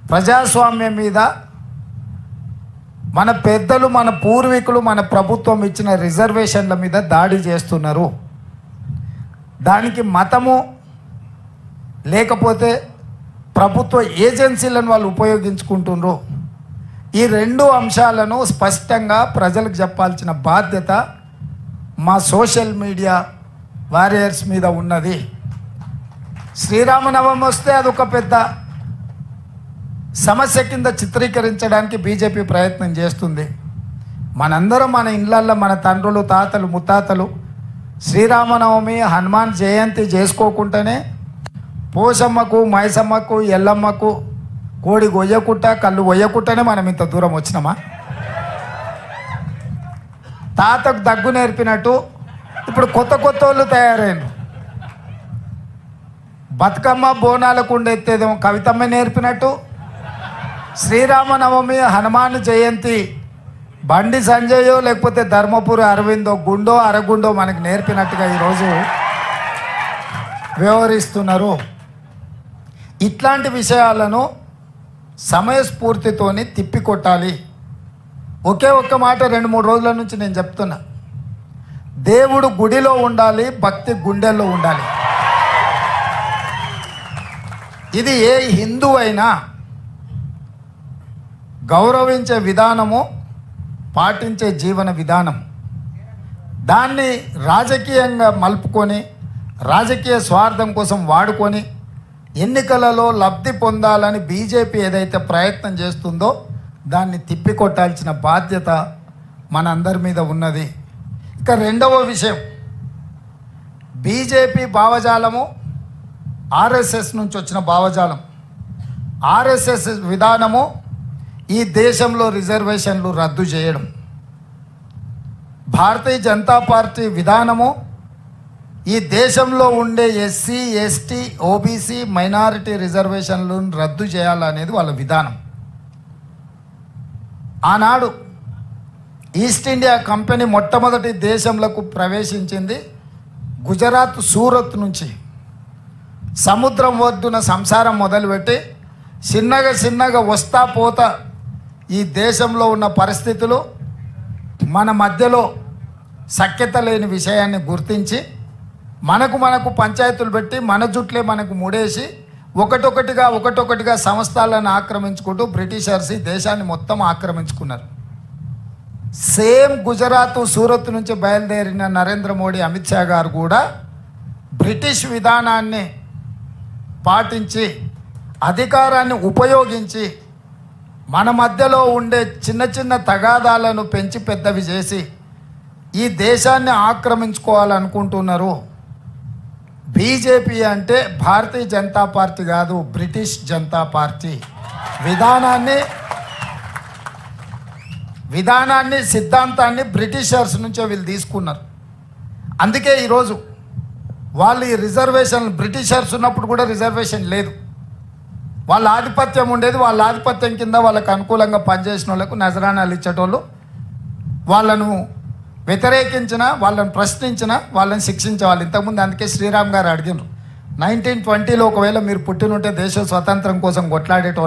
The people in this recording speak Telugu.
ప్రజాస్వామ్యం మీద మన పెద్దలు, మన పూర్వీకులు, మన ప్రభుత్వం ఇచ్చిన రిజర్వేషన్ల మీద దాడి చేస్తున్నారు. దానికి మతము లేకపోతే ప్రభుత్వ ఏజెన్సీలను వాళ్ళు ఉపయోగించుకుంటున్నారు. ఈ రెండు అంశాలను స్పష్టంగా ప్రజలకు చెప్పాల్సిన బాధ్యత మా సోషల్ మీడియా వారియర్స్ మీద ఉన్నది. శ్రీరామనవమి వస్తే అదొక పెద్ద సమస్య కింద చిత్రీకరించడానికి బీజేపీ ప్రయత్నం చేస్తుంది. మనందరం మన ఇళ్ళల్లో మన తండ్రులు, తాతలు, ముత్తాతలు శ్రీరామనవమి, హనుమాన్ జయంతి చేసుకోకుండానే పోషమ్మకు, మైసమ్మకు, ఎల్లమ్మకు కోడి గొయ్యకుట్ట, కళ్ళు గొయ్యకుట్టనే మనం ఇంత దూరం వచ్చినామా? తాతకు దగ్గు నేర్పినట్టు ఇప్పుడు కొత్త కొత్త వాళ్ళు తయారైన బతుకమ్మ బోనాలకు ఉండెత్తేదేమో కవితమ్మ నేర్పినట్టు, శ్రీరామనవమి, హనుమాన్ జయంతి బండి సంజయో లేకపోతే ధర్మపురి అరవిందో గుండో అరగుండో మనకు నేర్పినట్టుగా ఈరోజు వ్యవహరిస్తున్నారు. ఇట్లాంటి విషయాలను సమయస్ఫూర్తితోని తిప్పికొట్టాలి. ఒకే ఒక్క మాట 2-3 రోజుల నుంచి నేను చెప్తున్నా, దేవుడు గుడిలో ఉండాలి, భక్తి గుండెల్లో ఉండాలి. ఇది ఏ హిందూ అయినా గౌరవించే విధానము, పాటించే జీవన విధానం. దాన్ని రాజకీయంగా మలుపుకొని, రాజకీయ స్వార్థం కోసం వాడుకొని ఎన్నికలలో లబ్ధి పొందాలని బీజేపీ ఏదైతే ప్రయత్నం చేస్తుందో దాన్ని తిప్పికొట్టాల్సిన బాధ్యత మనందరి మీద ఉన్నది. ఇక రెండవ విషయం, బీజేపీ భావజాలము ఆర్ఎస్ఎస్ నుంచి వచ్చిన భావజాలం. ఆర్ఎస్ఎస్ విధానము ఈ దేశంలో రిజర్వేషన్లు రద్దు చేయడం. భారతీయ జనతా పార్టీ విధానము ఈ దేశంలో ఉండే ఎస్సీ, ఎస్టీ, ఓబీసీ, మైనారిటీ రిజర్వేషన్లను రద్దు చేయాలనేది వాళ్ళ విధానం. ఆనాడు ఈస్ట్ ఇండియా కంపెనీ మొట్టమొదటి దేశంలోకి ప్రవేశించింది గుజరాత్ సూరత్ నుంచి. సముద్రం ఒడ్డున సంసారం మొదలుపెట్టి చిన్నగా వస్తా పోతా ఈ దేశంలో ఉన్న పరిస్థితులు, మన మధ్యలో సఖ్యత లేని విషయాన్ని గుర్తించి మనకు పంచాయతీలు పెట్టి మన జుట్లే మనకు ముడేసి ఒకటొకటిగా సంస్థలను ఆక్రమించుకుంటూ బ్రిటిషర్స్ ఈ దేశాన్ని మొత్తం ఆక్రమించుకున్నారు. సేమ్ గుజరాత్ సూరత్ నుంచి బయలుదేరిన నరేంద్ర మోడీ, అమిత్ షా గారు కూడా బ్రిటిష్ విధానాన్ని పాటించి అధికారాన్ని ఉపయోగించి మన మధ్యలో ఉండే చిన్న తగాదాలను పెంచి పెద్దవి చేసి ఈ దేశాన్ని ఆక్రమించుకోవాలనుకుంటున్నారు. బీజేపీ అంటే భారతీయ జనతా పార్టీ కాదు, బ్రిటిష్ జనతా పార్టీ. విధానాన్ని సిద్ధాంతాన్ని బ్రిటిషర్స్ నుంచే వీళ్ళు తీసుకున్నారు. అందుకే ఈరోజు వాళ్ళు ఈ రిజర్వేషన్, బ్రిటిషర్స్ ఉన్నప్పుడు కూడా రిజర్వేషన్ లేదు, వాళ్ళ ఆధిపత్యం ఉండేది. వాళ్ళ ఆధిపత్యం కింద వాళ్ళకు అనుకూలంగా పనిచేసిన వాళ్ళకు నజరానాలు ఇచ్చేటోళ్ళు, వాళ్ళను వ్యతిరేకించిన, వాళ్ళని ప్రశ్నించిన, వాళ్ళని శిక్షించేవాళ్ళు. ఇంతకుముందు అందుకే శ్రీరామ్ గారు అడిగినారు, 1920లో ఒకవేళ మీరు పుట్టినుంటే దేశ స్వతంత్రం కోసం కొట్లాడేటోళ్ళు